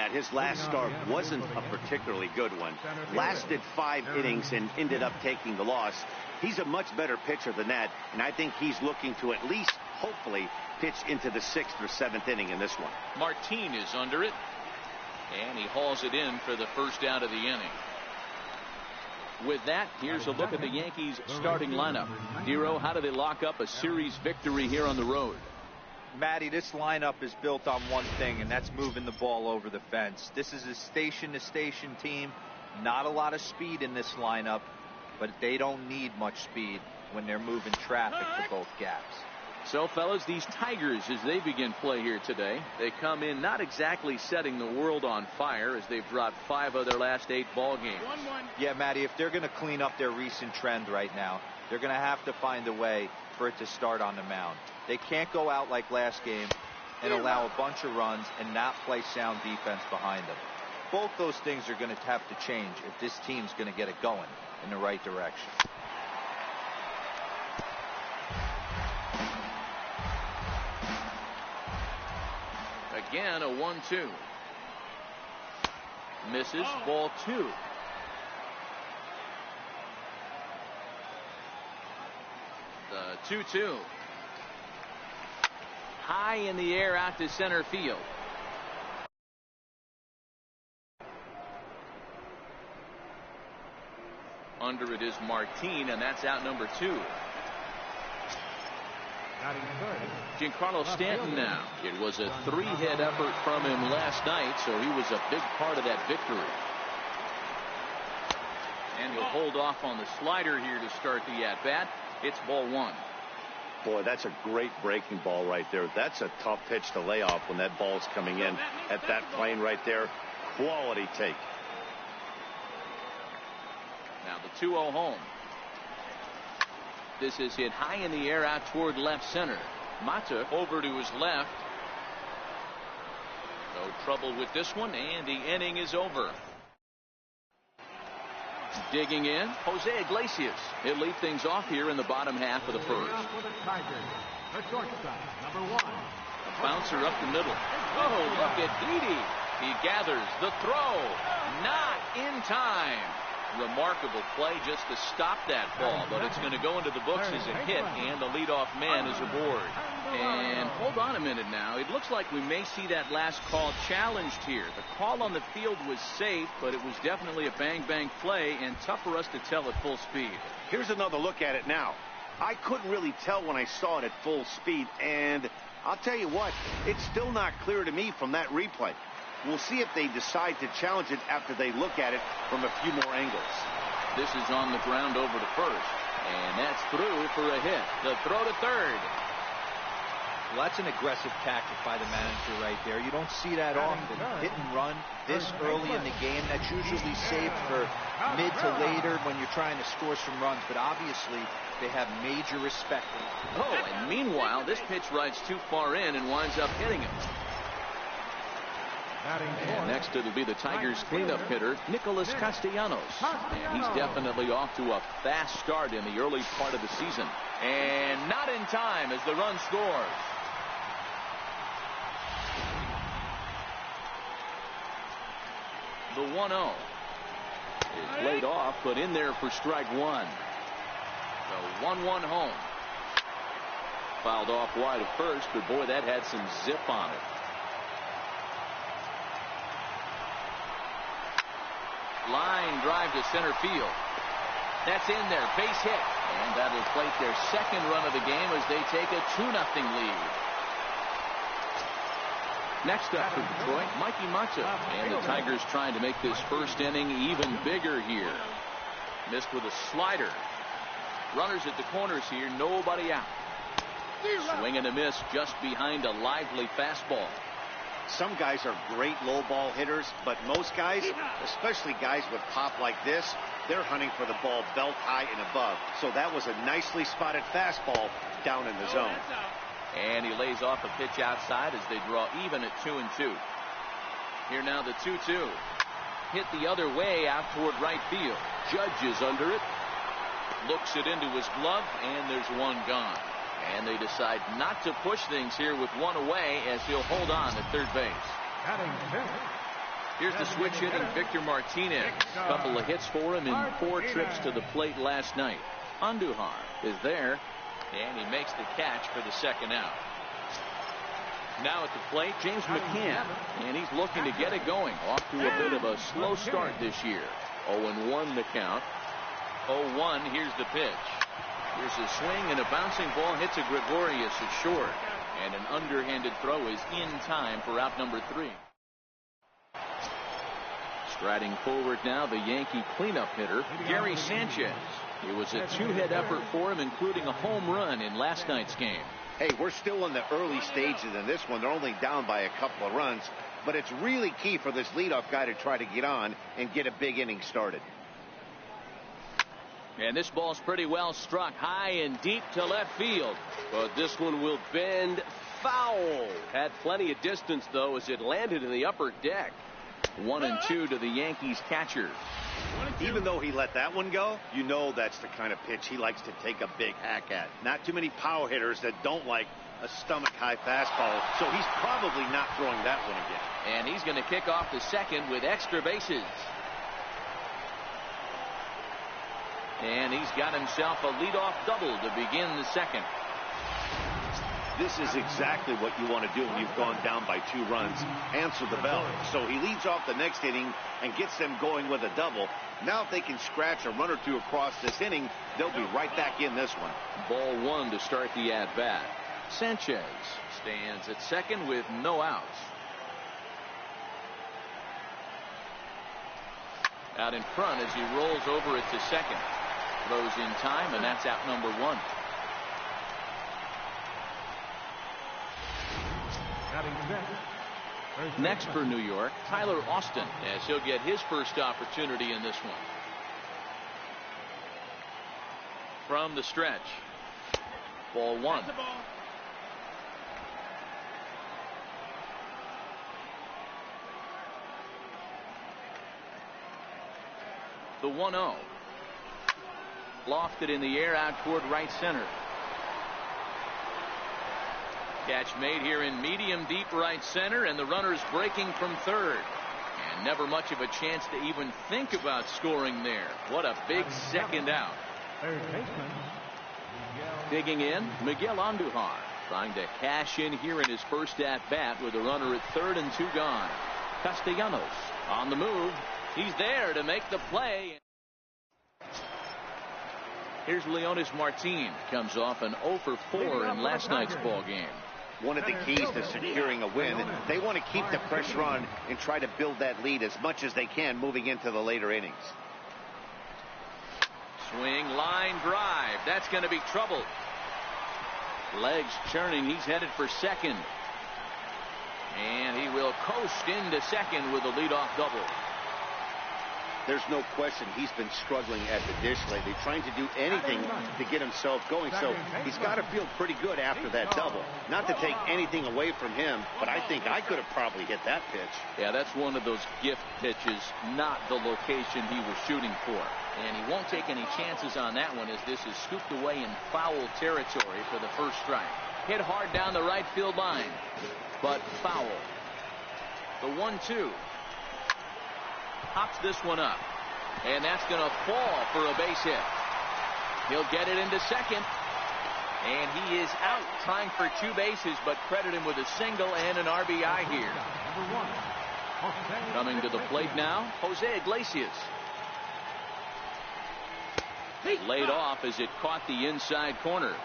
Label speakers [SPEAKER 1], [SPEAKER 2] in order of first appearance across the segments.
[SPEAKER 1] that his last start wasn't a particularly good one. Lasted 5 innings and ended up taking the loss. He's a much better pitcher than that, and I think he's looking to at least, hopefully, pitch into the 6th or 7th inning in this one.
[SPEAKER 2] Martin is under it, and he hauls it in for the first out of the inning. With that, here's a look at the Yankees starting lineup. Dero, how do they lock up a series victory here on the road?
[SPEAKER 3] Matty, this lineup is built on one thing, and that's moving the ball over the fence. This is a station-to-station team. Not a lot of speed in this lineup, but they don't need much speed when they're moving traffic to both gaps.
[SPEAKER 2] So, fellas, these Tigers, as they begin play here today, they come in not exactly setting the world on fire, as they've dropped 5 of their last 8 ball games.
[SPEAKER 3] Yeah, Matty, if they're going to clean up their recent trend right now, they're going to have to find a way for it to start on the mound. They can't go out like last game and allow a bunch of runs and not play sound defense behind them. Both those things are going to have to change if this team's going to get it going in the right direction.
[SPEAKER 2] Again, a 1-2. Misses, ball 2. The 2-2. High in the air out to center field. Under it is Martin, and that's out number 2. Giancarlo Stanton now. It was a 3-hit effort from him last night, so he was a big part of that victory. And he'll hold off on the slider here to start the at-bat. It's ball 1.
[SPEAKER 1] Boy, that's a great breaking ball right there. That's a tough pitch to lay off when that ball's coming in at that plane right there. Quality take.
[SPEAKER 2] Now the 2-0 home. This is hit high in the air out toward left center. Mata over to his left. No trouble with this one, and the inning is over. Digging in, Jose Iglesias. He'll lead things off here in the bottom half of the first. A bouncer up the middle. Oh, look at Edie. He gathers the throw. Not in time. Remarkable play just to stop that ball, but it's going to go into the books as a hit, and the leadoff man is aboard. And hold on a minute now. It looks like we may see that last call challenged here. The call on the field was safe, but it was definitely a bang-bang play and tough for us to tell at full speed.
[SPEAKER 1] Here's another look at it now. I couldn't really tell when I saw it at full speed, and I'll tell you what, it's still not clear to me from that replay. We'll see if they decide to challenge it after they look at it from a few more angles.
[SPEAKER 2] This is on the ground over to first, and that's through for a hit. The throw to third.
[SPEAKER 3] Well, that's an aggressive tactic by the manager right there. You don't see that often. Hit and run this early in the game. That's usually saved for mid to later when you're trying to score some runs, but obviously they have major respect.
[SPEAKER 2] Oh, and meanwhile, this pitch rides too far in and winds up hitting him. And next it'll be the Tigers cleanup hitter, Nicholas Castellanos. And he's definitely off to a fast start in the early part of the season. And not in time as the run scores. The 1-0 is laid off, but in there for strike 1. The 1-1 home. Fouled off wide at first, but boy, that had some zip on it. Line drive to center field. That's in there. Base hit. And that'll plate their second run of the game as they take a 2-0 lead. Next up for Detroit, Mikey Mata. And the Tigers trying to make this first inning even bigger here. Missed with a slider. Runners at the corners here. Nobody out. Swing and a miss just behind a lively fastball.
[SPEAKER 1] Some guys are great low ball hitters, but most guys, especially guys with pop like this, they're hunting for the ball belt high and above. So that was a nicely spotted fastball down in the zone.
[SPEAKER 2] And he lays off a pitch outside as they draw even at 2-2. Here now the 2-2. Hit the other way out toward right field. Judge is under it. Looks it into his glove, and there's one gone. And they decide not to push things here with one away as he'll hold on at third base. Here's the switch hitting Victor Martinez. A couple of hits for him in 4 trips to the plate last night. Andujar is there, and he makes the catch for the second out. Now at the plate, James McCann, and he's looking to get it going. Off to a bit of a slow start this year. 0-1 the count. 0-1, here's the pitch. Here's a swing, and a bouncing ball hits a Gregorius at short. And an underhanded throw is in time for out number 3. Striding forward now, the Yankee cleanup hitter, Gary Sanchez. It was a 2-hit effort for him, including a home run in last night's game.
[SPEAKER 1] Hey, we're still in the early stages in this one. They're only down by a couple of runs, but it's really key for this leadoff guy to try to get on and get a big inning started.
[SPEAKER 2] And this ball's pretty well struck high and deep to left field.
[SPEAKER 4] But this one will bend foul. Had plenty of distance, though, as it landed in the upper deck.
[SPEAKER 2] 1-2 to the Yankees catcher.
[SPEAKER 1] Even though he let that one go, you know that's the kind of pitch he likes to take a big hack at. Not too many power hitters that don't like a stomach-high fastball, so he's probably not throwing that one again.
[SPEAKER 2] And he's going to kick off the second with extra bases. And he's got himself a leadoff double to begin the second.
[SPEAKER 1] This is exactly what you want to do when you've gone down by 2 runs. Answer the bell. So he leads off the next inning and gets them going with a double. Now if they can scratch a run or 2 across this inning, they'll be right back in this one.
[SPEAKER 2] Ball 1 to start the at-bat. Sanchez stands at second with no outs. Out in front as he rolls over it to second. Throws in time, and that's out number 1. Next for New York, Tyler Austin, as he'll get his first opportunity in this one. From the stretch. Ball 1. The 1-0. Lofted in the air out toward right center. Catch made here in medium deep right center, and the runner's breaking from third. And never much of a chance to even think about scoring there. What a big second out. Digging in, Miguel Andujar, trying to cash in here in his first at-bat with a runner at third and 2 gone. Castellanos on the move. He's there to make the play. Here's Leonis Martin. Comes off an 0 for 4 in last night's ball game.
[SPEAKER 1] One of the keys to securing a win, they want to keep the pressure on and try to build that lead as much as they can moving into the later innings.
[SPEAKER 2] Swing, line drive. That's going to be trouble. Legs churning. He's headed for second. And he will coast into second with a leadoff double.
[SPEAKER 1] There's no question he's been struggling at the dish lately, trying to do anything to get himself going. So he's got to feel pretty good after that double. Not to take anything away from him, but I think I could have probably hit that pitch.
[SPEAKER 2] Yeah, that's one of those gift pitches, not the location he was shooting for. And he won't take any chances on that one, as this is scooped away in foul territory for the first strike. Hit hard down the right field line, but foul. The 1-2. Hops this one up, and that's going to fall for a base hit. He'll get it into second, and he is out, trying for 2 bases, but credit him with a single and an RBI here. Coming to the plate now, Jose Iglesias. Laid off as it caught the inside corner.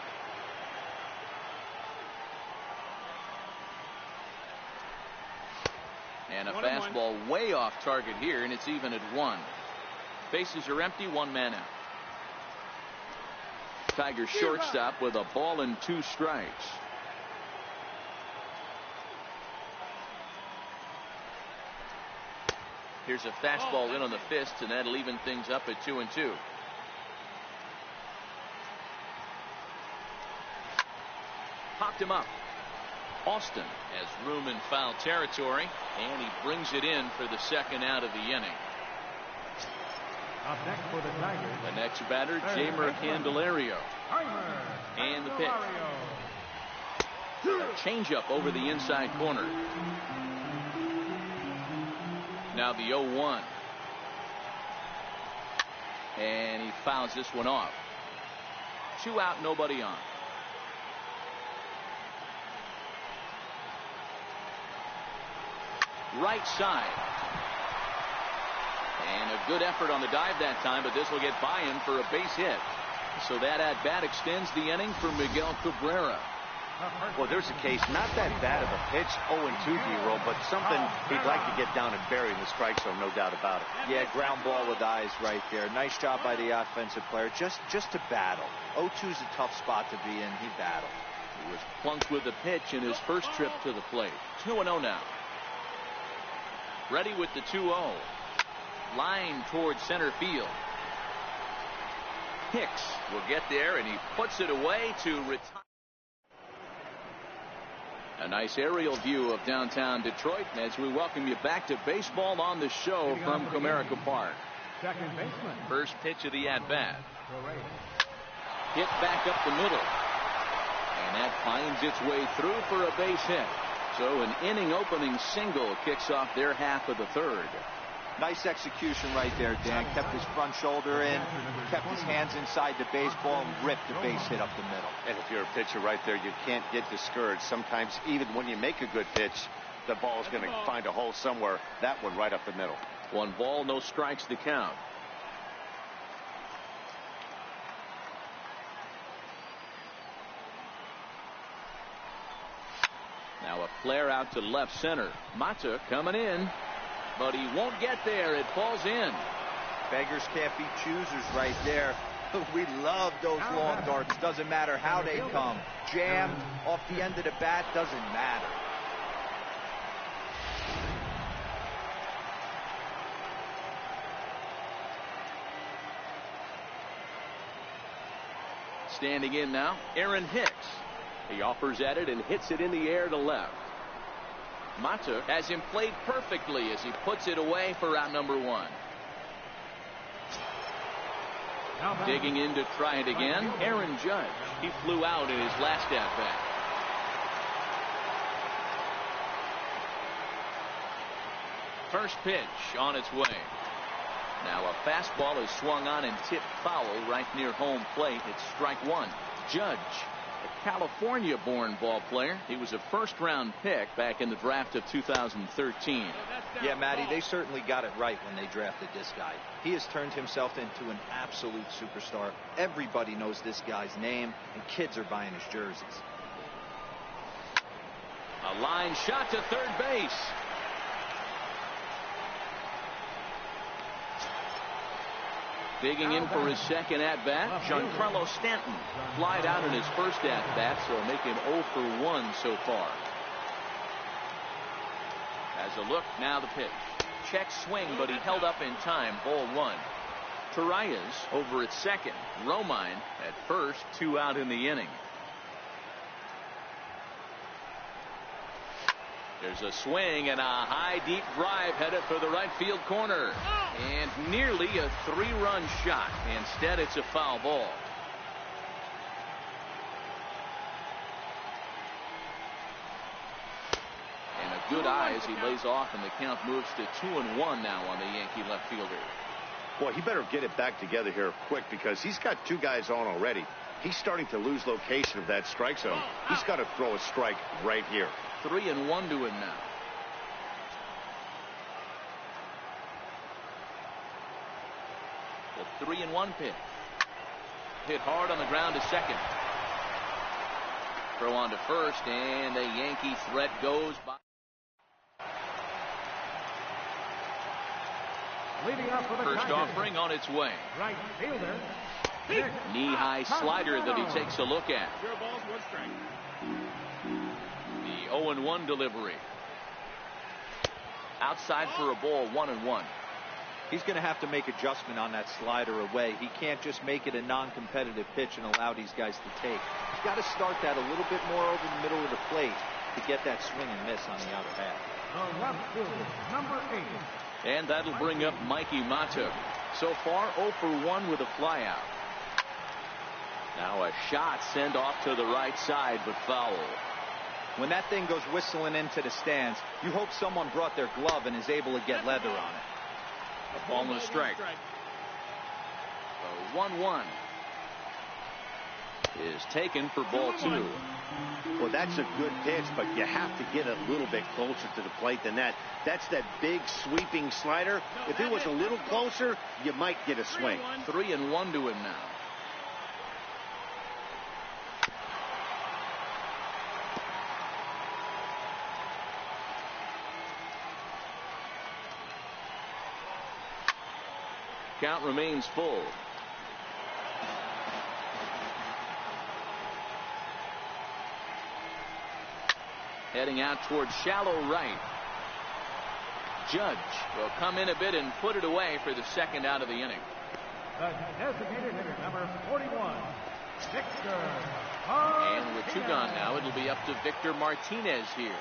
[SPEAKER 2] And a fastball way off target here, and it's even at 1. Bases are empty, 1 man out. Tigers shortstop with a ball and 2 strikes. Here's a fastball in on the fist, and that'll even things up at 2-2. Popped him up. Austin has room in foul territory, and he brings it in for the second out of the inning.
[SPEAKER 5] Up next for the Tigers,
[SPEAKER 2] The next batter, Jeimer Candelario. And the pitch. A changeup over the inside corner. Now the 0-1. And he fouls this one off. 2 out, nobody on. Right side. And a good effort on the dive that time, but this will get by him for a base hit. So that at bat extends the inning for Miguel Cabrera.
[SPEAKER 1] Well, there's a case, not that bad of a pitch, 0-2 D-roll, but something he'd like to get down and bury in the strike zone, no doubt about it.
[SPEAKER 3] Yeah, ground ball with eyes right there. Nice job by the offensive player, just to battle. 0-2's a tough spot to be in. He battled.
[SPEAKER 2] He was plunked with the pitch in his first trip to the plate. 2-0 now. Ready with the 2-0. Line towards center field. Hicks will get there, and he puts it away to retire. A nice aerial view of downtown Detroit as we welcome you back to baseball on the show from Comerica Park. First pitch of the at-bat. Hit back up the middle. And that finds its way through for a base hit. So an inning opening single kicks off their half of the third.
[SPEAKER 3] Nice execution right there, Dan. Kept his front shoulder in, kept his hands inside the baseball, and ripped the base hit up the middle.
[SPEAKER 1] And if you're a pitcher right there, you can't get discouraged. Sometimes even when you make a good pitch, the ball's going to find a hole somewhere. That one right up the middle.
[SPEAKER 2] 1 ball, no strikes to count. Now a flare out to left center. Mata coming in, but he won't get there. It falls in.
[SPEAKER 3] Beggars can't be choosers right there. We love those long darts. Doesn't matter how they come. Jammed off the end of the bat, doesn't matter.
[SPEAKER 2] Standing in now, Aaron Hicks. He offers at it and hits it in the air to left. Mata has him played perfectly as he puts it away for out number 1. Digging in to try it again, Aaron Judge. He flew out in his last at-bat. First pitch on its way. Now a fastball is swung on and tipped foul right near home plate. It's strike 1. Judge, a California-born ball player. He was a first-round pick back in the draft of 2013.
[SPEAKER 3] Yeah, Matty, they certainly got it right when they drafted this guy. He has turned himself into an absolute superstar. Everybody knows this guy's name, and kids are buying his jerseys.
[SPEAKER 2] A line shot to third base. Digging in for his second at-bat, Giancarlo Stanton. Flied out in his first at-bat, so make him 0 for 1 so far. As a look, now the pitch. Check swing, but he held up in time. Ball 1. Torreyes over at second. Romine at first. 2 out in the inning. There's a swing and a high deep drive headed for the right field corner. And nearly a 3-run shot. Instead, it's a foul ball. And a good eye as he lays off, and the count moves to 2-1 now on the Yankee left fielder.
[SPEAKER 1] Boy, he better get it back together here quick because he's got 2 guys on already. He's starting to lose location of that strike zone. He's got to throw a strike right here.
[SPEAKER 2] 3-1 to him now. The 3-1 pitch. Hit hard on the ground to second. Throw on to first, and the Yankee threat goes by. First offering on its way.
[SPEAKER 5] Right fielder.
[SPEAKER 2] Knee-high slider that he takes a look at. The 0-1 delivery. Outside for a ball, 1-1.
[SPEAKER 3] He's going to have to make adjustment on that slider away. He can't just make it a non-competitive pitch and allow these guys to take. He's got to start that a little bit more over the middle of the plate to get that swing and miss on the outer half.
[SPEAKER 5] Left fielder, number 8.
[SPEAKER 2] And that'll bring up Mikey Mata. So far, 0 for 1 with a flyout. Now a shot sent off to the right side, but foul.
[SPEAKER 3] When that thing goes whistling into the stands, you hope someone brought their glove and is able to get leather on it.
[SPEAKER 2] A ball and a strike. The 1-1 is taken for ball 2.
[SPEAKER 1] Well, that's a good pitch, but you have to get a little bit closer to the plate than that. That's that big sweeping slider. If it was a little closer, you might get a swing.
[SPEAKER 2] 3-1 to him now. Count remains full. Heading out towards shallow right. Judge will come in a bit and put it away for the second out of the inning.
[SPEAKER 5] The designated hitter, number 41, Victor.
[SPEAKER 2] And with 2 gone now, it'll be up to Victor Martinez here.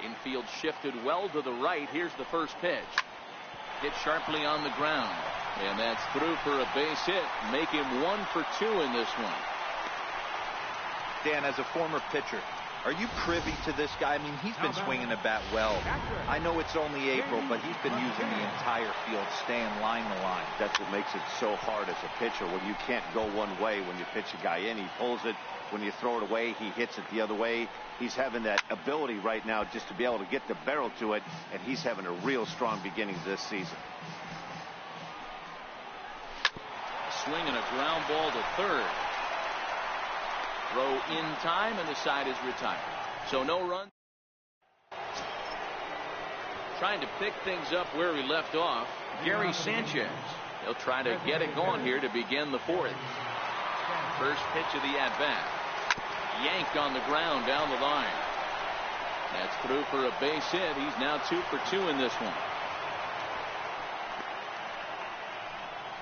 [SPEAKER 2] Infield shifted well to the right. Here's the first pitch. Hit sharply on the ground. And that's through for a base hit. Make him 1 for 2 in this one.
[SPEAKER 3] Dan, as a former pitcher, are you privy to this guy? I mean, he's been swinging the bat well. I know it's only April, but he's been using the entire field, staying line to line.
[SPEAKER 1] That's what makes it so hard as a pitcher when you can't go one way. When you pitch a guy in, he pulls it. When you throw it away, he hits it the other way. He's having that ability right now just to be able to get the barrel to it, and he's having a real strong beginning this season.
[SPEAKER 2] Swing and a ground ball to third. Throw in time, and the side is retired. So no run. Trying to pick things up where he left off, Gary Sanchez. He'll try to get it going here to begin the 4th. First pitch of the at-bat. Yanked on the ground down the line. That's through for a base hit. He's now 2 for 2 in this one.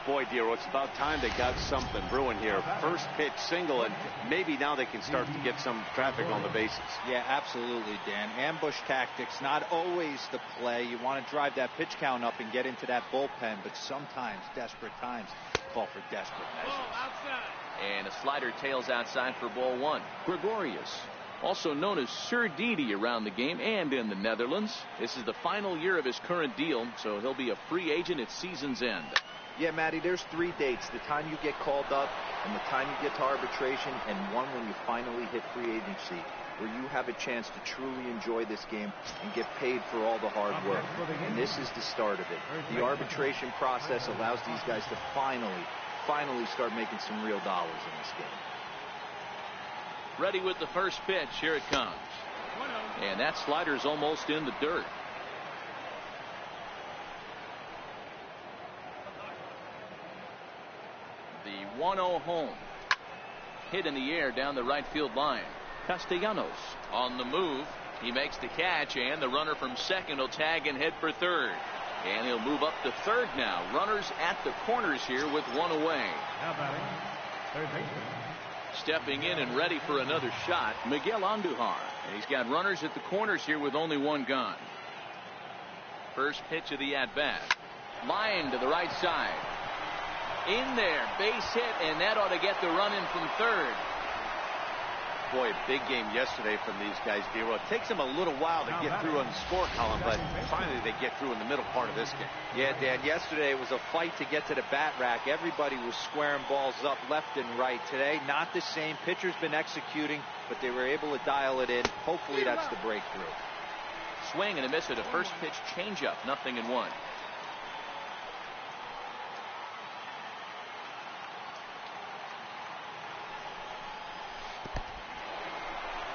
[SPEAKER 1] Boy, Dero, it's about time they got something brewing here. First pitch single, and maybe now they can start to get some traffic on the bases.
[SPEAKER 3] Yeah, absolutely, Dan. Ambush tactics, not always the play. You want to drive that pitch count up and get into that bullpen, but sometimes desperate times call for desperate measures.
[SPEAKER 2] And a slider tails outside for ball 1. Gregorius, also known as Sir Didi around the game and in the Netherlands. This is the final year of his current deal, so he'll be a free agent at season's end.
[SPEAKER 3] Yeah, Matty, there's 3 dates. The time you get called up and the time you get to arbitration, and one when you finally hit free agency, where you have a chance to truly enjoy this game and get paid for all the hard work. And this is the start of it. The arbitration process allows these guys to finally start making some real dollars in this game.
[SPEAKER 2] Ready with the first pitch. Here it comes. And that slider's almost in the dirt. The 1-0 home. Hit in the air down the right field line. Castellanos on the move. He makes the catch, and the runner from second will tag and head for third. And he'll move up to third now. Runners at the corners here with 1 away.
[SPEAKER 5] Now batting, third baseman.
[SPEAKER 2] Stepping in and ready for another shot, Miguel Andujar. And he's got runners at the corners here with only 1 gone. First pitch of the at-bat. Line to the right side. In there, base hit, and that ought to get the run in from third.
[SPEAKER 1] Boy, a big game yesterday from these guys, Dero. It takes them a little while to get through on the score column, but finally they get through in the middle part of this game.
[SPEAKER 3] Yeah, Dan, yesterday it was a fight to get to the bat rack. Everybody was squaring balls up left and right. Today, not the same. Pitcher's been executing, but they were able to dial it in. Hopefully that's the breakthrough.
[SPEAKER 2] Swing and a miss at a first pitch changeup. 0-1.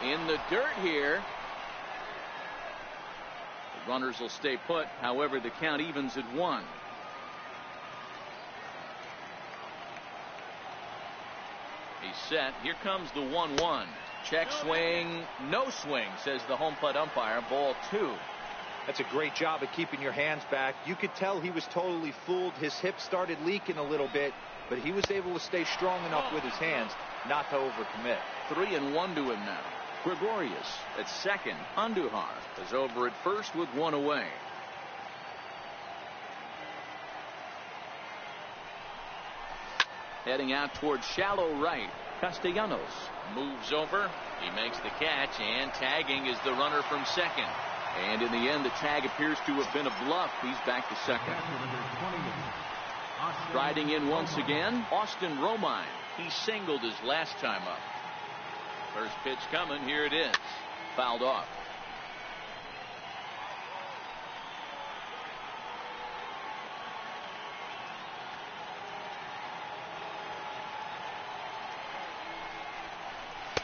[SPEAKER 2] In the dirt here. The runners will stay put. However, the count evens at 1. He's set. Here comes the 1-1. Check swing. No swing, says the home plate umpire. Ball 2.
[SPEAKER 3] That's a great job of keeping your hands back. You could tell he was totally fooled. His hip started leaking a little bit, but he was able to stay strong enough with his hands not to overcommit.
[SPEAKER 2] 3-1 to him now. Gregorius at second. Andujar is over at first with 1 away. Heading out towards shallow right. Castellanos moves over. He makes the catch, and tagging is the runner from second. And in the end, the tag appears to have been a bluff. He's back to second. Riding in once again, Austin Romine. He singled his last time up. First pitch coming. Here it is. Fouled off.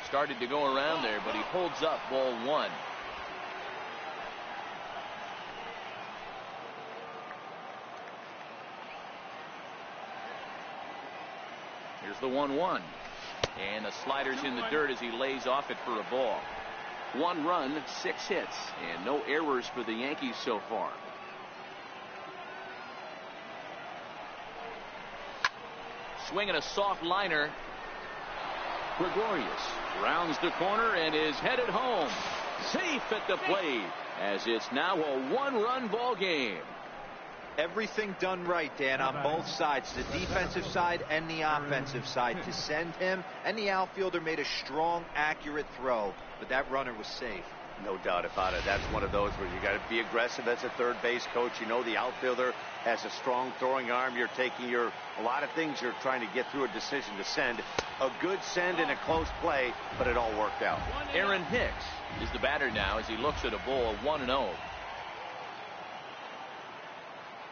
[SPEAKER 2] Started to go around there, but he holds up. Ball one. Here's the 1-1. And the slider's in the dirt as he lays off it for a ball. 1 run, 6 hits, and no errors for the Yankees so far. Swinging a soft liner. Gregorius rounds the corner and is headed home. Safe at the plate, as it's now a 1-run ball game.
[SPEAKER 3] Everything done right, Dan, on both sides, the defensive side and the offensive side. To send him, and the outfielder made a strong, accurate throw, but that runner was safe.
[SPEAKER 1] No doubt about it. That's one of those where you got to be aggressive as a third base coach. You know the outfielder has a strong throwing arm. You're taking a lot of things you're trying to get through a decision to send. A good send and a close play, but it all worked out.
[SPEAKER 2] Aaron Hicks is the batter now as he looks at a ball 1-0.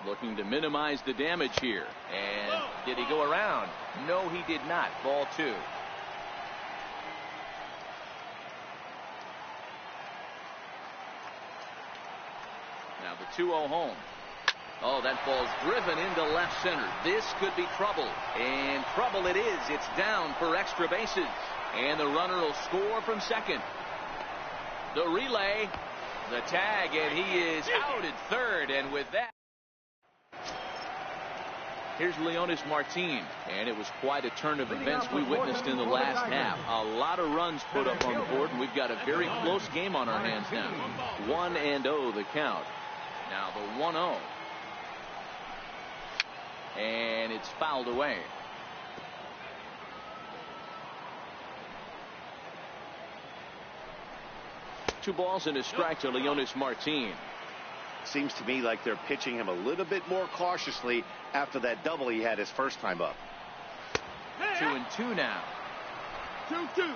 [SPEAKER 2] Looking to minimize the damage here. And did he go around? No, he did not. Ball 2. Now the 2-0 home. Oh, that ball's driven into left center. This could be trouble. And trouble it is. It's down for extra bases. And the runner will score from second. The relay. The tag. And he is out at third. And with that, here's Leonis Martin. And it was quite a turn of events we witnessed in the last half. A lot of runs put up on the board. And we've got a very close game on our hands now. 1-0 the count. Now the 1-0. And it's fouled away. 2 balls and a strike to Leonis Martin.
[SPEAKER 1] Seems to me like they're pitching him a little bit more cautiously after that double he had his first time up.
[SPEAKER 2] 2-2 now.
[SPEAKER 1] 2-2.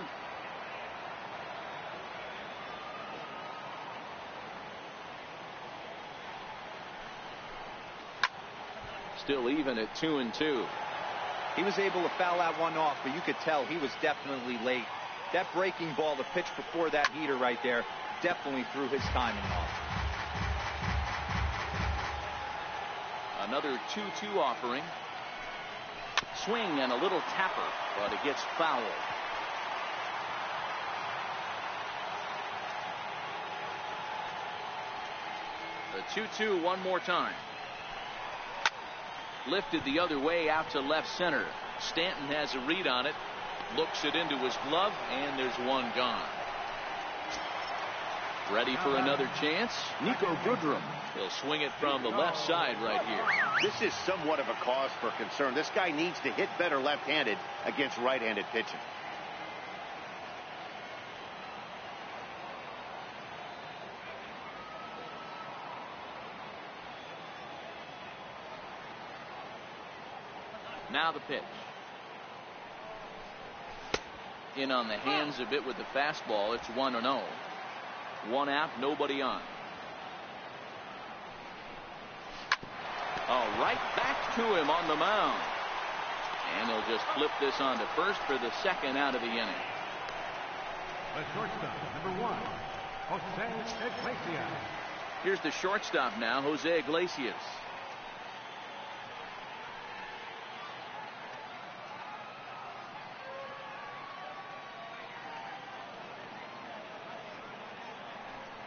[SPEAKER 2] Still even at 2-2.
[SPEAKER 3] He was able to foul that one off, but you could tell he was definitely late. That breaking ball, the pitch before that heater right there, definitely threw his timing off.
[SPEAKER 2] Another 2-2 offering. Swing and a little tapper, but it gets fouled. The 2-2 one more time. Lifted the other way out to left center. Stanton has a read on it. Looks it into his glove, and there's one gone. Ready for another chance? Nico Goodrum. He'll swing it from the left side right here.
[SPEAKER 1] This is somewhat of a cause for concern. This guy needs to hit better left-handed against right-handed pitching.
[SPEAKER 2] Now the pitch. In on the hands a bit with the fastball. It's 1-0. 1 out, nobody on. Oh, right back to him on the mound. And they'll just flip this on to first for the second out of the inning.
[SPEAKER 5] The shortstop, number 1, Jose Iglesias.
[SPEAKER 2] Here's the shortstop now, Jose Iglesias.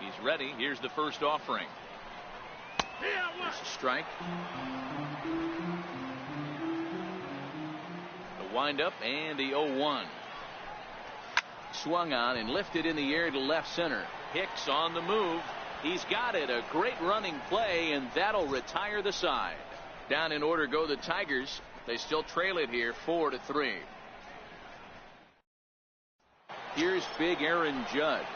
[SPEAKER 2] He's ready. Here's the first offering. There's a strike. The windup and the 0-1. Swung on and lifted in the air to left center. Hicks on the move. He's got it. A great running play, and that'll retire the side. Down in order go the Tigers. They still trail it here 4-3. Here's big Aaron Judge.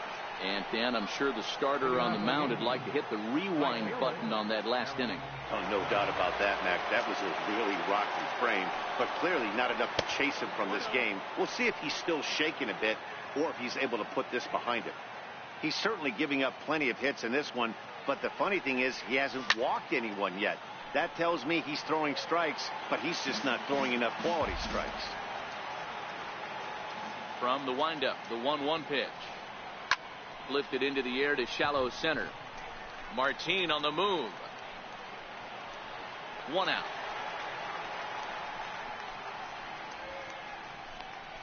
[SPEAKER 2] And Dan, I'm sure the starter on the mound would like to hit the rewind button on that last inning.
[SPEAKER 1] Oh, no doubt about that, Mac. That was a really rocky frame, but clearly not enough to chase him from this game. We'll see if he's still shaking a bit or if he's able to put this behind him. He's certainly giving up plenty of hits in this one, but the funny thing is he hasn't walked anyone yet. That tells me he's throwing strikes, but he's just not throwing enough quality strikes.
[SPEAKER 2] From the windup, the 1-1 pitch. Lifted into the air to shallow center. Martin on the move. 1 out.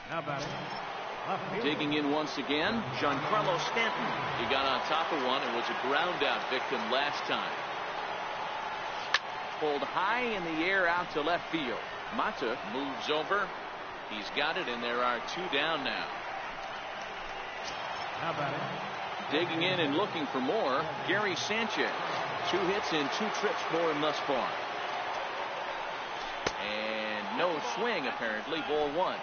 [SPEAKER 5] Now batting.
[SPEAKER 2] Digging in once again, Giancarlo Stanton. He got on top of one and was a ground out victim last time. Pulled high in the air out to left field. Mata moves over. He's got it, and there are 2 down now.
[SPEAKER 5] Now batting.
[SPEAKER 2] Digging in and looking for more, Gary Sanchez. 2 hits and 2 trips for him thus far. And no swing, apparently. Ball 1.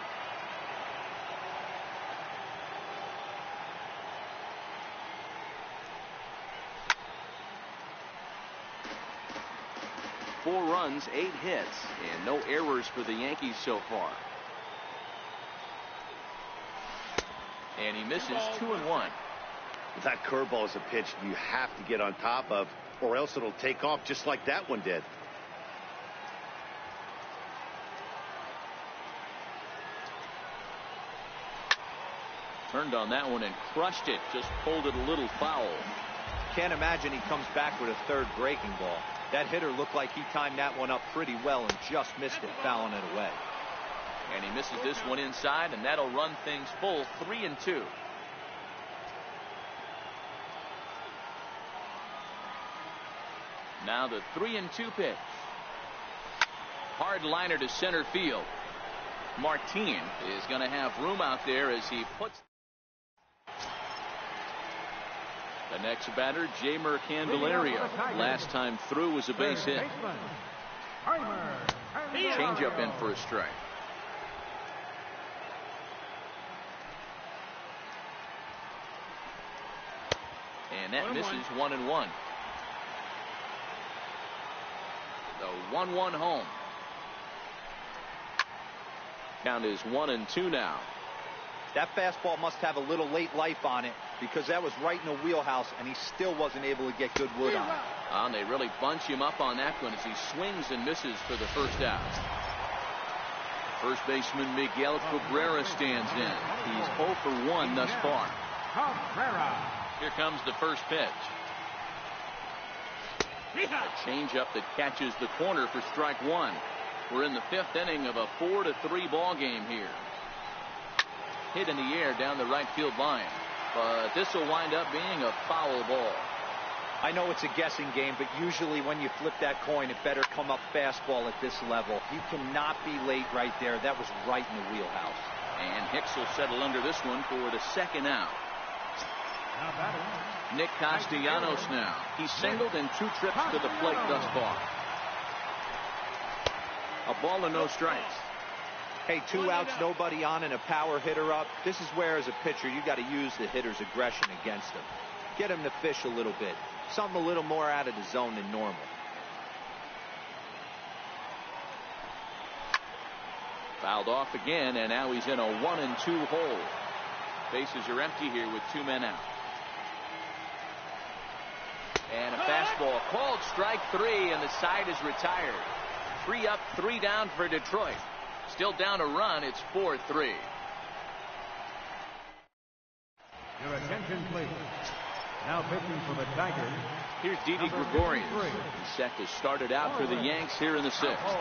[SPEAKER 2] Four runs, 8 hits, and no errors for the Yankees so far. And he misses 2-1.
[SPEAKER 1] That curveball is a pitch you have to get on top of, or else it'll take off just like that one did.
[SPEAKER 2] Turned on that one and crushed it. Just pulled it a little foul.
[SPEAKER 3] Can't imagine he comes back with a third breaking ball. That hitter looked like he timed that one up pretty well and just missed it, fouling it away.
[SPEAKER 2] And he misses this one inside, and that'll run things full 3-2. Now the 3-2 pitch. Hard liner to center field. Martin is going to have room out there as he puts. The next batter, Jeimer Candelario. Last time through was a base hit. Changeup in for a strike. And that misses 1-1. The 1-1 home. Count is 1-2 now.
[SPEAKER 3] That fastball must have a little late life on it because that was right in the wheelhouse and he still wasn't able to get good wood on it.
[SPEAKER 2] And they really bunch him up on that one as he swings and misses for the first out. First baseman Miguel Cabrera stands in. He's 0 for 1 thus far. Here comes the first pitch. A changeup that catches the corner for strike 1. We're in the 5th inning of a 4-3 ball game here. Hit in the air down the right field line, but this will wind up being a foul ball.
[SPEAKER 3] I know it's a guessing game, but usually when you flip that coin, it better come up fastball at this level. You cannot be late right there. That was right in the wheelhouse.
[SPEAKER 2] And Hicks will settle under this one for the second out. Nick Castellanos now. He's singled in 2 trips to the plate thus far. A ball and no strikes.
[SPEAKER 3] Hey, 2 outs, nobody on, and a power hitter up. This is where, as a pitcher, you got to use the hitter's aggression against him. Get him to fish a little bit. Something a little more out of the zone than normal.
[SPEAKER 2] Fouled off again, and now he's in a 1-2 hole. Bases are empty here with 2 men out. And a fastball called strike 3, and the side is retired. 3 up, 3 down for Detroit. Still down a run. It's 4-3.
[SPEAKER 5] Your attention, please. Now pitching for the Tigers.
[SPEAKER 2] Here's Didi Gregorius. He's set to start it out for the Yanks here in the 6th.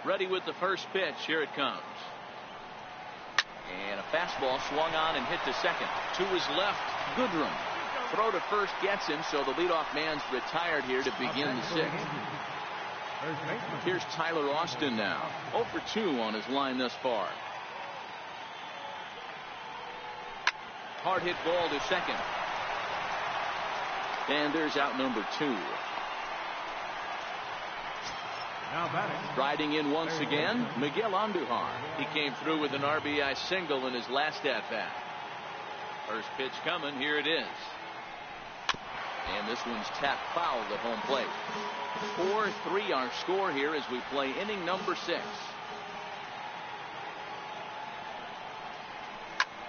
[SPEAKER 2] Ready with the first pitch. Here it comes. And a fastball swung on and hit to second. To his left, Goodrum. Throw to first gets him, so the leadoff man's retired here to begin the 6th. Here's Tyler Austin now. 0 for 2 on his line thus far. Hard hit ball to second. And there's out number 2.
[SPEAKER 5] Now batting.
[SPEAKER 2] Riding in once again, Miguel Andujar. He came through with an RBI single in his last at-bat. First pitch coming. Here it is. And this one's tapped foul at home plate. 4-3 our score here as we play inning number 6.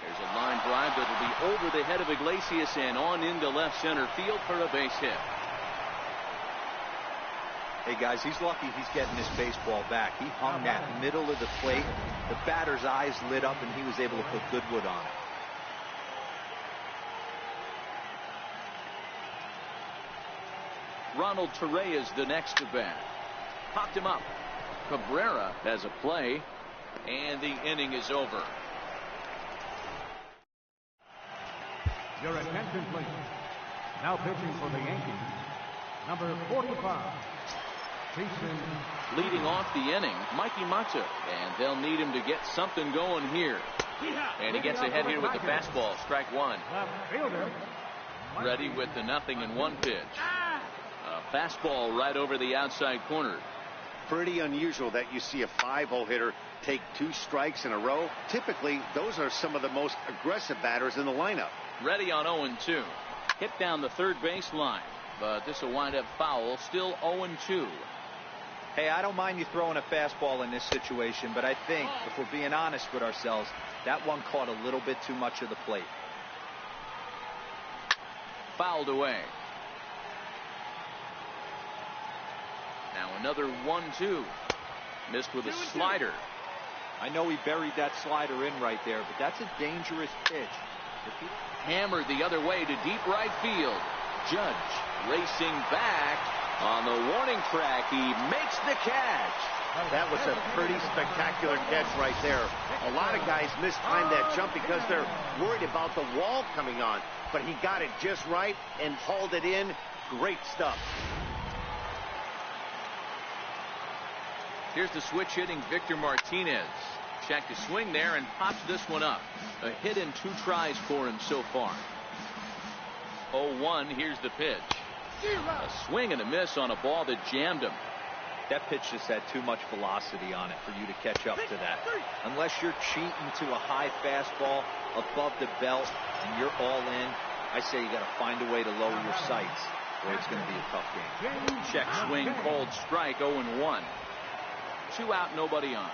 [SPEAKER 2] There's a line drive that'll be over the head of Iglesias and on into left center field for a base hit.
[SPEAKER 3] Hey guys, he's lucky he's getting this baseball back. He hung that middle of the plate. The batter's eyes lit up and he was able to put Goodwood on it.
[SPEAKER 2] Ronald Torreyes the next to bat. Popped him up. Cabrera has a play, and the inning is over.
[SPEAKER 5] Your attention, please. Now pitching for the Yankees, number 45.
[SPEAKER 2] Leading off the inning, Mikey Mata, and they'll need him to get something going here. And he gets ahead here with the fastball, strike 1. Ready with the 0-1 pitch. A fastball right over the outside corner.
[SPEAKER 1] Pretty unusual that you see a 5-hole hitter take 2 strikes in a row. Typically, those are some of the most aggressive batters in the lineup.
[SPEAKER 2] Ready on 0-2. Hit down the third base line, but this will wind up foul. Still 0-2.
[SPEAKER 3] Hey, I don't mind you throwing a fastball in this situation, but I think, if we're being honest with ourselves, that one caught a little bit too much of the plate.
[SPEAKER 2] Fouled away. Now another 1-2. Missed with a slider.
[SPEAKER 3] I know he buried that slider in right there, but that's a dangerous pitch.
[SPEAKER 2] Hammered the other way to deep right field. Judge racing back on the warning track. He makes the catch.
[SPEAKER 1] That was a pretty spectacular catch right there. A lot of guys mistime that jump because they're worried about the wall coming on, but he got it just right and hauled it in. Great stuff.
[SPEAKER 2] Here's the switch hitting Victor Martinez. Checked a swing there and pops this one up. A hit in 2 tries for him so far. 0-1. Here's the pitch. A swing and a miss on a ball that jammed him.
[SPEAKER 3] That pitch just had too much velocity on it for you to catch up to that. Unless you're cheating to a high fastball above the belt and you're all in, I say you got to find a way to lower your sights or it's going to be a tough game.
[SPEAKER 2] Check swing, called strike, 0-1. 2 out, nobody on.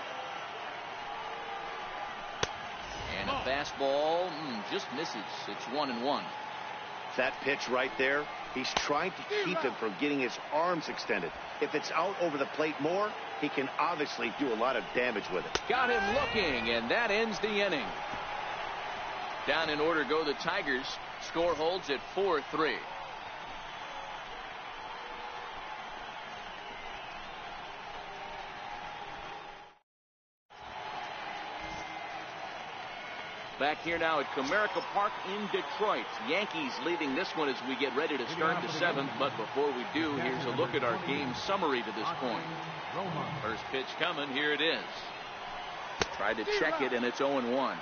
[SPEAKER 2] And a fastball just misses. It's 1-1.
[SPEAKER 1] That pitch right there, he's trying to keep him from getting his arms extended. If it's out over the plate more, he can obviously do a lot of damage with it.
[SPEAKER 2] Got him looking, and that ends the inning. Down in order go the Tigers. Score holds at 4-3. Back here now at Comerica Park in Detroit. Yankees leading this one as we get ready to start the 7th. But before we do, here's a look at our game summary to this point. First pitch coming. Here it is. Tried to check it, and it's 0-1.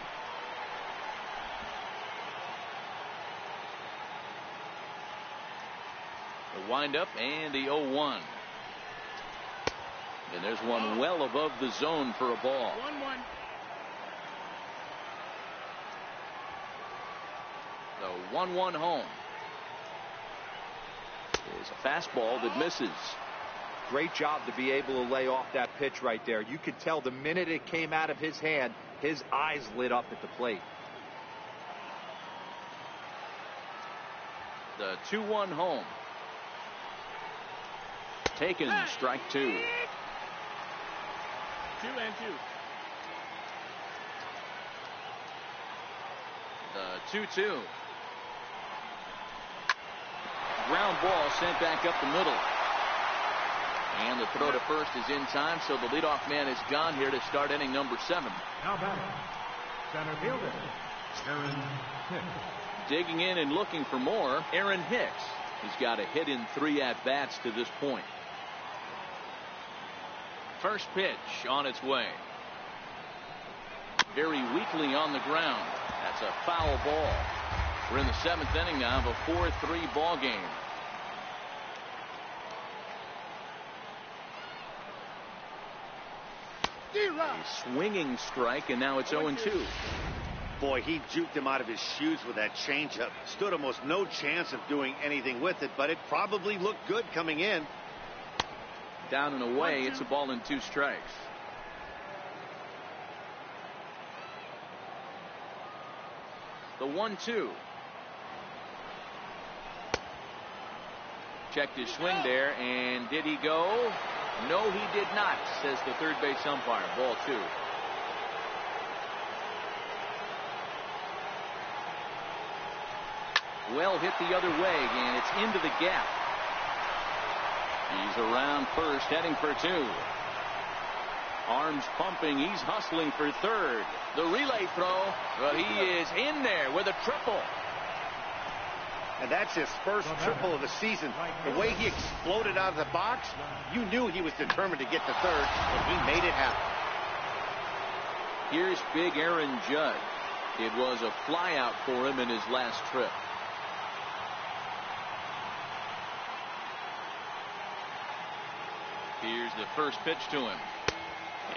[SPEAKER 2] The windup and the 0-1. And there's one well above the zone for a ball.
[SPEAKER 6] 1-1.
[SPEAKER 2] The 1-1 home is a fastball that misses.
[SPEAKER 3] Great job to be able to lay off that pitch right there. You could tell the minute it came out of his hand, his eyes lit up at the plate.
[SPEAKER 2] The 2-1 home. Taken, strike 2.
[SPEAKER 6] 2-2.
[SPEAKER 2] The 2-2. Ground ball sent back up the middle. And the throw to first is in time, so the leadoff man is gone here to start inning number 7.
[SPEAKER 5] Now batting, center fielder, Aaron Hicks.
[SPEAKER 2] Digging in and looking for more, Aaron Hicks. He's got a hit in 3 at-bats to this point. First pitch on its way. Very weakly on the ground. That's a foul ball. We're in the 7th inning now of a 4-3 ball game. A swinging strike, and now it's 0-2.
[SPEAKER 1] Boy, he juked him out of his shoes with that changeup. Stood almost no chance of doing anything with it, but it probably looked good coming in.
[SPEAKER 2] Down and away, it's a ball and 2 strikes. The 1-2. Checked his swing there, and did he go? No, he did not, says the third base umpire. Ball 2. Well hit the other way, and it's into the gap. He's around first, heading for 2. Arms pumping, he's hustling for third. The relay throw, well, he is in there with a triple.
[SPEAKER 1] And that's his first triple of the season. The way he exploded out of the box, you knew he was determined to get to third, and he made it happen.
[SPEAKER 2] Here's big Aaron Judge. It was a flyout for him in his last trip. Here's the first pitch to him.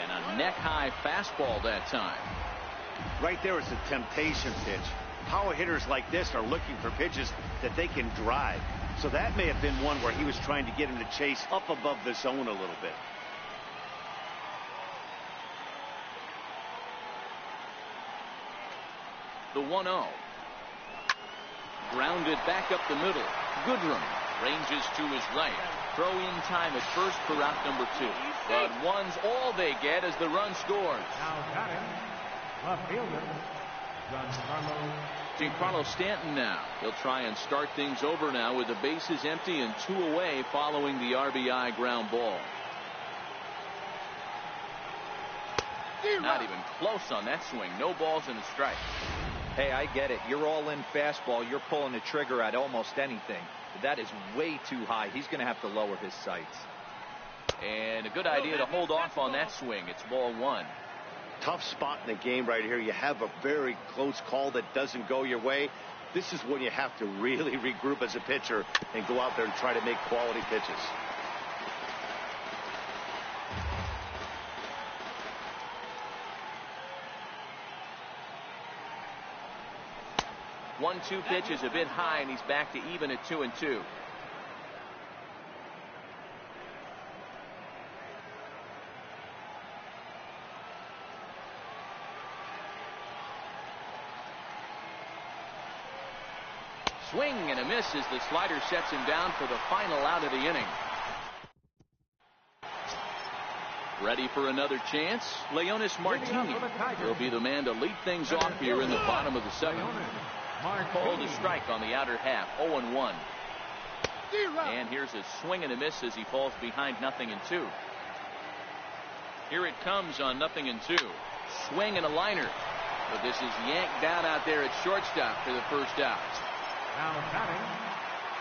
[SPEAKER 2] And a neck-high fastball that time.
[SPEAKER 1] Right there is a temptation pitch. Power hitters like this are looking for pitches that they can drive. So that may have been one where he was trying to get him to chase up above the zone a little bit.
[SPEAKER 2] The 1-0. Grounded back up the middle. Goodrum ranges to his right. Throw in time at first for out number 2. But one's all they get as the run scores.
[SPEAKER 5] Now batting, left fielder,
[SPEAKER 2] Giancarlo Stanton now. He'll try and start things over now with the bases empty and 2 away following the RBI ground ball. Not even close on that swing. No balls and a strike.
[SPEAKER 3] Hey, I get it. You're all in fastball. You're pulling the trigger at almost anything. But that is way too high. He's going to have to lower his sights.
[SPEAKER 2] And a good idea to hold off on that swing. It's ball 1.
[SPEAKER 1] Tough spot in the game right here. You have a very close call that doesn't go your way. This is when you have to really regroup as a pitcher and go out there and try to make quality pitches.
[SPEAKER 2] One-two pitch is a bit high, and he's back to even at 2-2. Swing and a miss as the slider sets him down for the final out of the inning. Ready for another chance? Leonis Martini will be the man to lead things off here in the bottom of the 7th. Called a strike on the outer half. 0-1. And here's a swing and a miss as he falls behind 0-2. Here it comes on 0-2. Swing and a liner. But this is yanked down out there at shortstop for the first out.
[SPEAKER 5] now batting,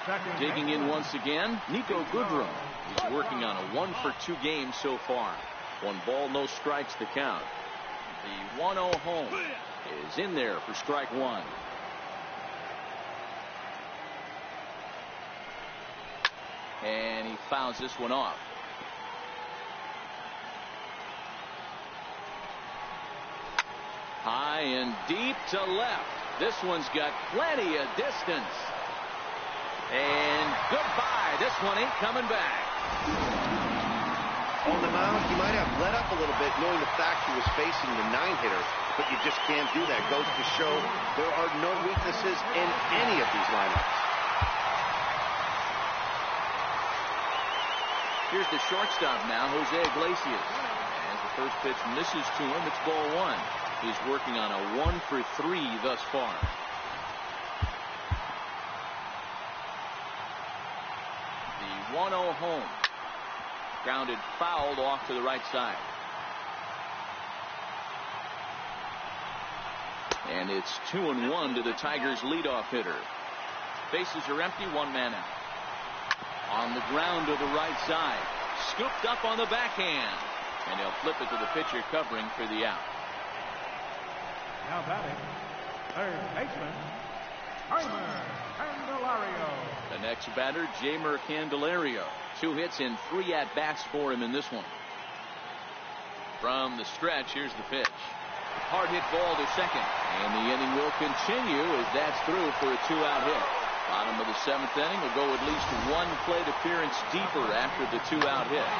[SPEAKER 5] second
[SPEAKER 2] Digging in once again, Nico Goodrum. He's working on a 1-for-2 game so far. 1 ball, no strikes to count. The 1-0 home is in there for strike 1. And he fouls this one off. High and deep to left. This one's got plenty of distance. And goodbye. This one ain't coming back.
[SPEAKER 1] On the mound, he might have let up a little bit knowing the fact he was facing the 9-hitter, but you just can't do that. Goes to show there are no weaknesses in any of these lineups.
[SPEAKER 2] Here's the shortstop now, Jose Iglesias. As the first pitch misses to him, it's ball 1. He's working on a 1-for-3 thus far. The 1-0 home. Grounded fouled off to the right side. And it's 2-1 to the Tigers' leadoff hitter. Bases are empty, 1 man out. On the ground to the right side. Scooped up on the backhand. And he'll flip it to the pitcher covering for the out.
[SPEAKER 5] Now batting, third baseman,
[SPEAKER 2] The next batter, Jamer Candelario. 2 hits and 3 at-bats for him in this one. From the stretch, here's the pitch. Hard hit ball to second. And the inning will continue as that's through for a 2-out hit. Bottom of the 7th inning will go at least 1 plate appearance deeper after the 2-out hit.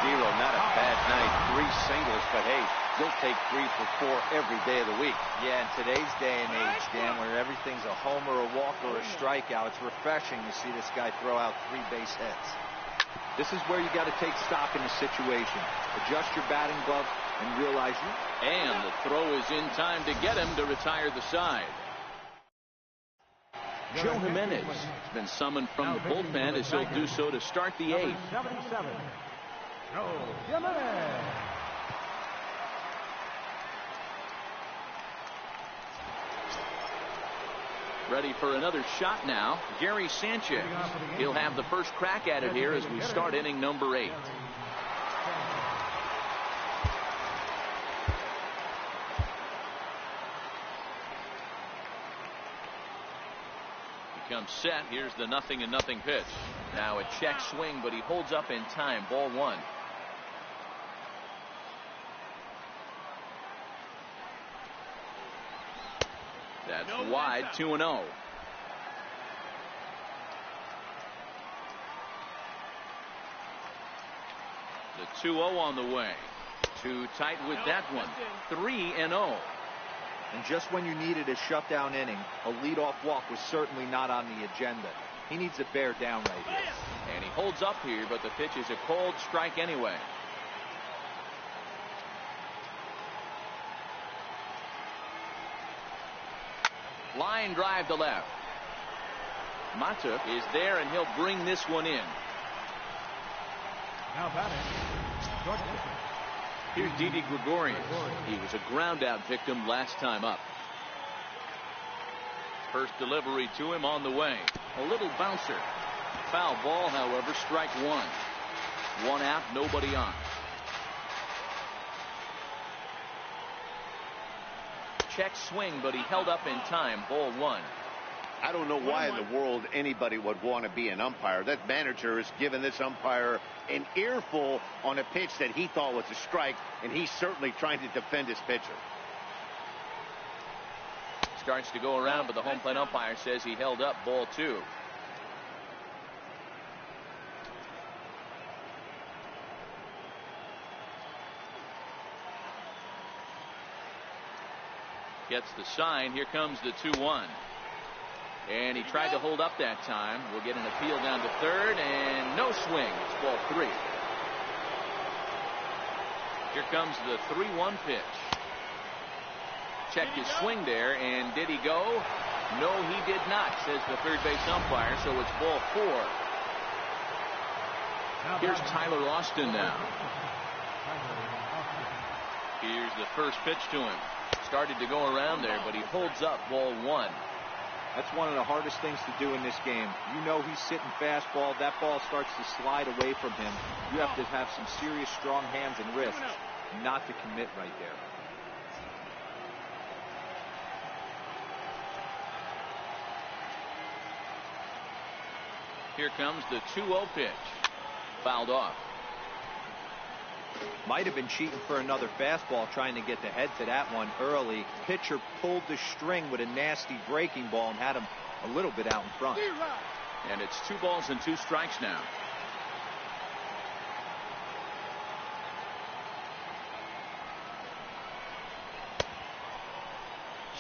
[SPEAKER 1] Zero, not a bad night. 3 singles, but hey, you'll take 3 for 4 every day of the week.
[SPEAKER 3] Yeah, in today's day and age, Dan, where everything's a homer, a walk, or a strikeout, it's refreshing to see this guy throw out 3 base hits. This is where you got to take stock in the situation. Adjust your batting glove and realize you.
[SPEAKER 2] And the throw is in time to get him to retire the side. Joe Jimenez has been summoned from the bullpen as he'll do so to start the 8th.
[SPEAKER 5] Joe Jimenez.
[SPEAKER 2] Ready for another shot now, Gary Sanchez. He'll have the first crack at it here as we start inning number 8. He comes set. Here's the 0-0 pitch. Now a check swing, but he holds up in time. Ball 1. That's wide, 2-0. The 2-0 on the way. Too tight with that one. 3-0.
[SPEAKER 3] And just when you needed a shutdown inning, a leadoff walk was certainly not on the agenda. He needs to bear down right here.
[SPEAKER 2] And he holds up here, but the pitch is a cold strike anyway. Line drive to left. Mata is there, and he'll bring this one in.
[SPEAKER 5] Now batting.
[SPEAKER 2] Here's Didi Gregorius. He was a ground-out victim last time up. First delivery to him on the way. A little bouncer. Foul ball, however, strike 1. 1 out, nobody on. Check swing, but he held up in time. Ball 1.
[SPEAKER 1] I don't know why in the world anybody would want to be an umpire. That manager has given this umpire an earful on a pitch that he thought was a strike, and he's certainly trying to defend his pitcher.
[SPEAKER 2] Starts to go around, but the home plate umpire says he held up. Ball 2. Gets the sign. Here comes the 2-1. And he tried to hold up that time. We'll get an appeal down to third, and no swing. It's ball 3. Here comes the 3-1 pitch. Checked his swing there, and did he go? No, he did not, says the third base umpire, so it's ball 4. Here's Tyler Austin now. Here's the first pitch to him. Started to go around there, but he holds up. Ball 1.
[SPEAKER 3] That's one of the hardest things to do in this game. You know he's sitting fastball. That ball starts to slide away from him. You have to have some serious strong hands and wrists not to commit right there.
[SPEAKER 2] Here comes the 2-0 pitch. Fouled off.
[SPEAKER 3] Might have been cheating for another fastball, trying to get the head to that one early. Pitcher pulled the string with a nasty breaking ball and had him a little bit out in front.
[SPEAKER 2] And it's 2 balls and 2 strikes now.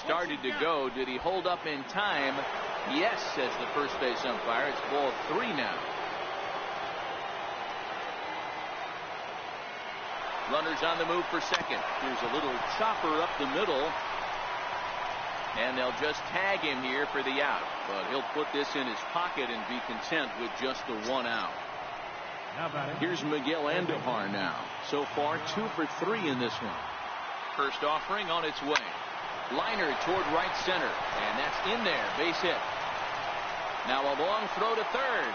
[SPEAKER 2] Started to go. Did he hold up in time? Yes, says the first base umpire. It's ball 3 now. Runners on the move for second. Here's a little chopper up the middle. And they'll just tag him here for the out. But he'll put this in his pocket and be content with just the 1 out. Here's Miguel Andujar now. So far, 2 for 3 in this one. First offering on its way. Liner toward right center. And that's in there. Base hit. Now a long throw to third.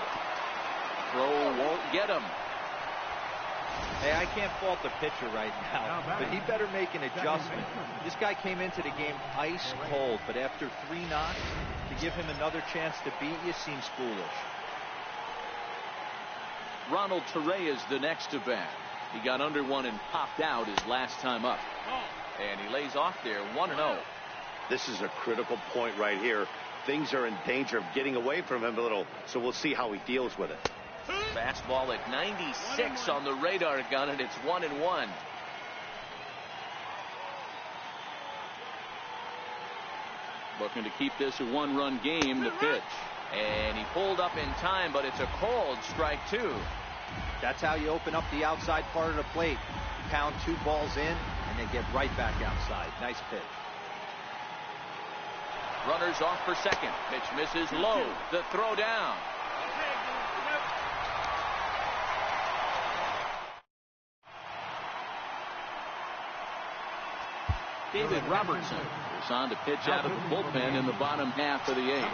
[SPEAKER 2] Throw won't get him.
[SPEAKER 3] Hey, I can't fault the pitcher right now, but he better make an adjustment. This guy came into the game ice cold, but after 3 knocks, to give him another chance to beat you seems foolish.
[SPEAKER 2] Ronald Torreyes the next to bat. He got under one and popped out his last time up. And he lays off there 1-0.
[SPEAKER 1] This is a critical point right here. Things are in danger of getting away from him a little, so we'll see how he deals with it.
[SPEAKER 2] Fastball at 96 on the radar gun, and it's 1-1. Looking to keep this a 1-run game. The pitch. And he pulled up in time, but it's a cold strike 2.
[SPEAKER 3] That's how you open up the outside part of the plate. Pound 2 balls in, and they get right back outside. Nice pitch.
[SPEAKER 2] Runners off for second. Pitch misses low. The throw down. David Robertson is on to pitch out of the bullpen in the bottom half of the 8th.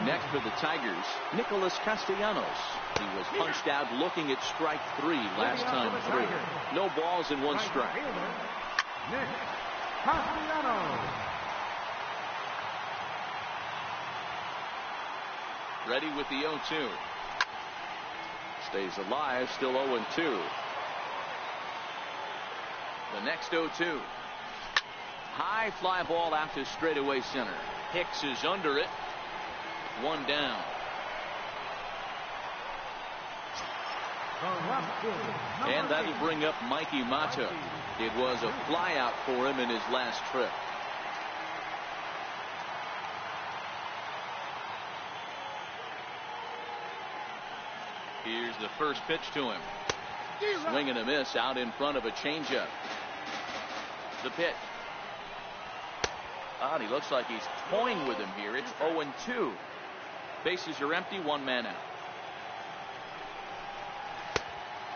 [SPEAKER 2] Next for the Tigers, Nicholas Castellanos. He was punched out looking at strike 3 last time through. No balls and 1 strike.
[SPEAKER 5] Nick Castellanos.
[SPEAKER 2] Ready with the 0-2. Stays alive, still 0-2. The next 0-2. High fly ball out to straightaway center. Hicks is under it. 1 down. And that'll bring up Mikey Mata. It was a flyout for him in his last trip. Here's the first pitch to him. Swing and a miss out in front of a changeup. The pitch. He looks like he's toying with him here. It's 0-2. Bases are empty, 1 man out.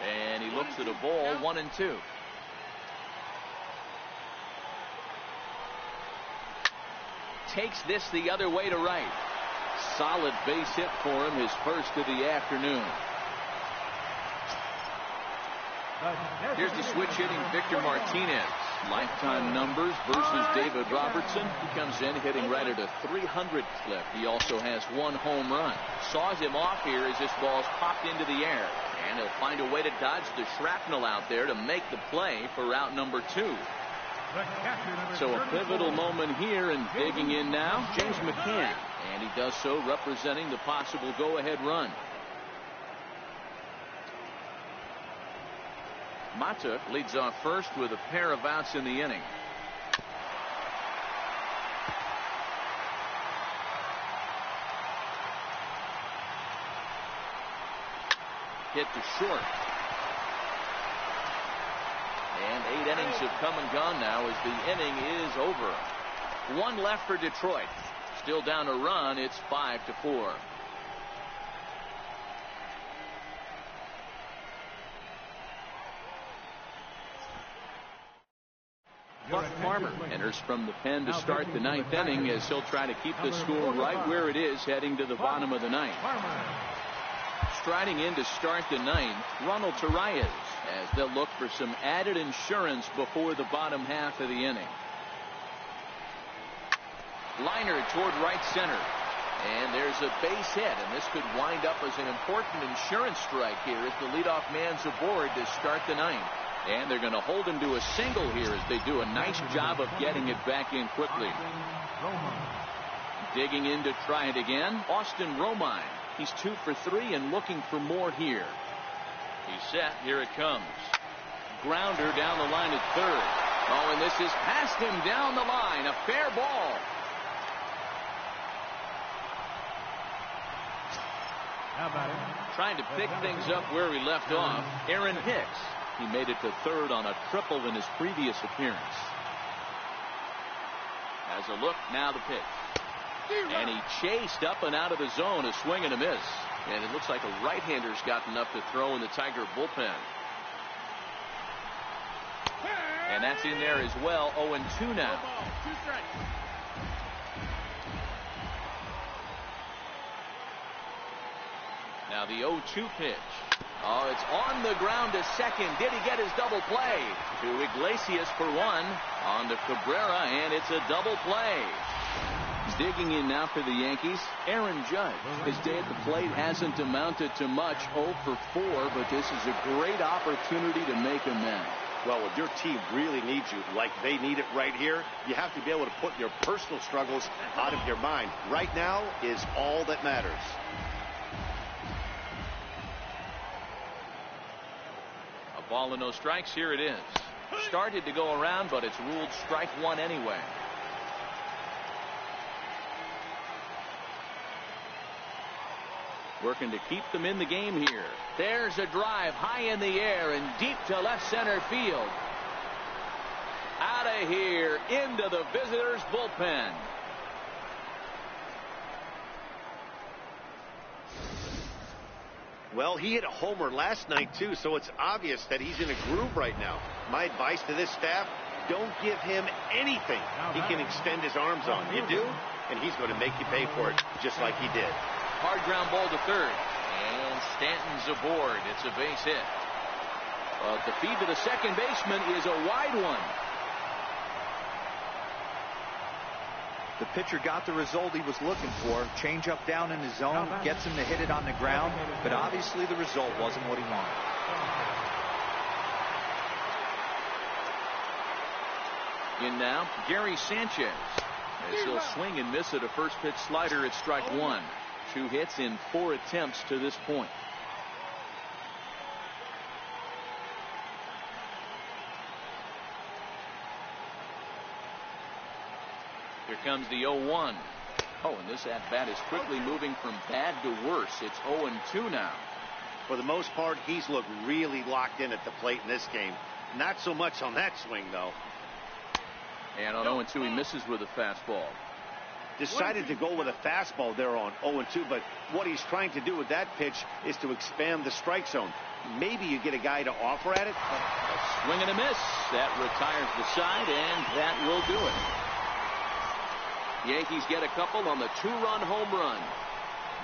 [SPEAKER 2] And he looks at a ball, 1-2. Takes this the other way to right. Solid base hit for him, his first of the afternoon. Here's the switch hitting Victor Martinez. Lifetime numbers versus David Robertson. He comes in hitting right at a 300 clip. He also has 1 home run. Saws him off here as this ball's popped into the air. And he'll find a way to dodge the shrapnel out there to make the play for route number 2. So a pivotal moment here, and digging in now, James McCann. And he does so representing the possible go-ahead run. Mata leads off first with a pair of outs in the inning. Hit to short. And 8 innings have come and gone now as the inning is over. 1 left for Detroit. Still down a run. It's 5-4. Buck Farmer enters from the pen to start the 9th inning as he'll try to keep the score right where it is heading to the bottom of the 9th. Striding in to start the 9th, Ronald Torreyes, as they'll look for some added insurance before the bottom half of the inning. Liner toward right center. And there's a base hit, and this could wind up as an important insurance strike here as the leadoff man's aboard to start the 9th. And they're going to hold him to a single here as they do a nice job of getting it back in quickly. Digging in to try it again, Austin Romine. He's 2 for 3 and looking for more here. He's set. Here it comes. Grounder down the line at third. Oh, and this is past him down the line. A fair ball. Trying to pick things up where he left off, Aaron Hicks. He made it to third on a triple in his previous appearance. As a look, now the pitch. And he chased up and out of the zone, a swing and a miss. And it looks like a right-hander's got enough to throw in the Tiger bullpen. And that's in there as well. 0-2 now. Now the 0-2 pitch. Oh, it's on the ground to second. Did he get his double play? To Iglesias for one. On to Cabrera, and it's a double play. Digging in now for the Yankees, Aaron Judge. His day at the plate hasn't amounted to much, 0 for 4, but this is a great opportunity to make amends.
[SPEAKER 1] Well, when your team really needs you, like they need it right here, you have to be able to put your personal struggles out of your mind. Right now is all that matters.
[SPEAKER 2] A ball and no strikes. Here it is. Started to go around, but it's ruled strike one anyway. Working to keep them in the game here. There's a drive high in the air and deep to left center field. Out of here into the visitors' bullpen.
[SPEAKER 1] Well, he hit a homer last night, too, so it's obvious that he's in a groove right now. My advice to this staff, don't give him anything he can extend his arms on. You do, and he's going to make you pay for it, just like he did.
[SPEAKER 2] Hard ground ball to third. And Stanton's aboard. It's a base hit. But the feed to the second baseman is a wide one.
[SPEAKER 3] The pitcher got the result he was looking for. Change up down in the zone, gets him to hit it on the ground, but obviously the result wasn't what he wanted.
[SPEAKER 2] In now, Gary Sanchez. As he'll swing and miss at a first pitch slider at strike one. 2 hits in 4 attempts to this point. Here comes the 0-1. Oh, and this at-bat is quickly moving from bad to worse. It's 0-2 now.
[SPEAKER 1] For the most part, he's looked really locked in at the plate in this game. Not so much on that swing, though.
[SPEAKER 2] And on 0-2, he misses with a fastball.
[SPEAKER 1] Decided to go with a fastball there on 0-2, but what he's trying to do with that pitch is to expand the strike zone. Maybe you get a guy to offer at it.
[SPEAKER 2] A swing and a miss. That retires the side, and that will do it. Yankees get a couple on the 2-run home run.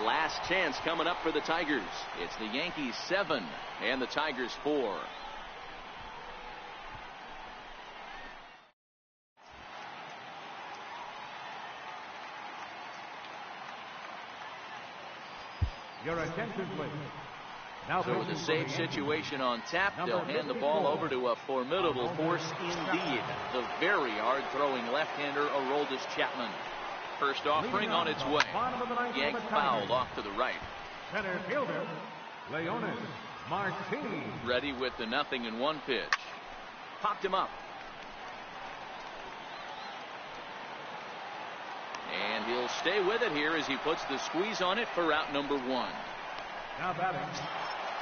[SPEAKER 2] Last chance coming up for the Tigers. It's the Yankees 7 and the Tigers 4.
[SPEAKER 5] Your attention, please. Now
[SPEAKER 2] So with a safe situation on tap, they'll hand the ball over to a formidable force indeed. The very hard-throwing left-hander, Aroldis Chapman. First offering on its way. Yanked foul off to the right.
[SPEAKER 5] Center fielder, Leonis Martinez.
[SPEAKER 2] Ready with the 0-1 pitch. Popped him up. And he'll stay with it here as he puts the squeeze on it for out number 1.
[SPEAKER 5] Now batting,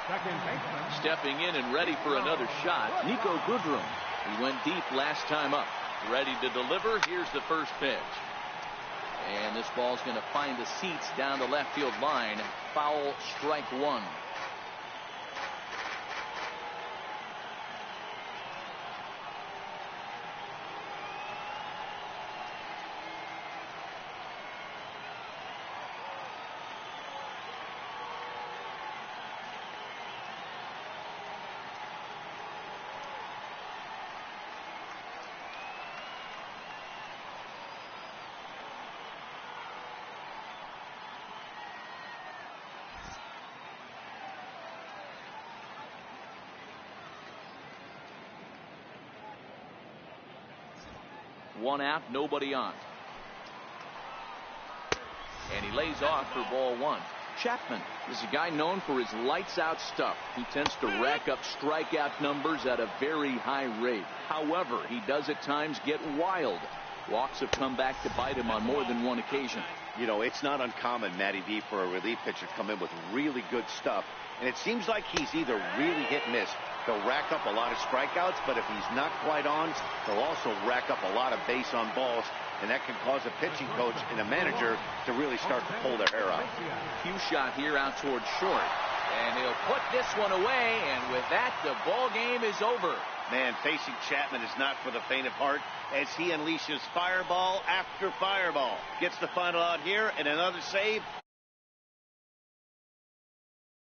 [SPEAKER 5] second baseman.
[SPEAKER 2] Stepping in and ready for another shot, Nico Goodrum. He went deep last time up. Ready to deliver. Here's the first pitch. And this ball's going to find the seats down the left field line. Foul, strike 1. One out, nobody on. And he lays off for ball 1. Chapman is a guy known for his lights-out stuff. He tends to rack up strikeout numbers at a very high rate. However, he does at times get wild. Walks have come back to bite him on more than one occasion.
[SPEAKER 1] You know, it's not uncommon, Matty D, for a relief pitcher to come in with really good stuff. And it seems like he's either really hit and miss. He'll rack up a lot of strikeouts, but if he's not quite on, he'll also rack up a lot of base on balls, and that can cause a pitching coach and a manager to really start to pull their hair out.
[SPEAKER 2] Cue shot here out towards short. And he'll put this one away, and with that, the ball game is over.
[SPEAKER 1] Man, facing Chapman is not for the faint of heart as he unleashes fireball after fireball. Gets the final out here, and another save.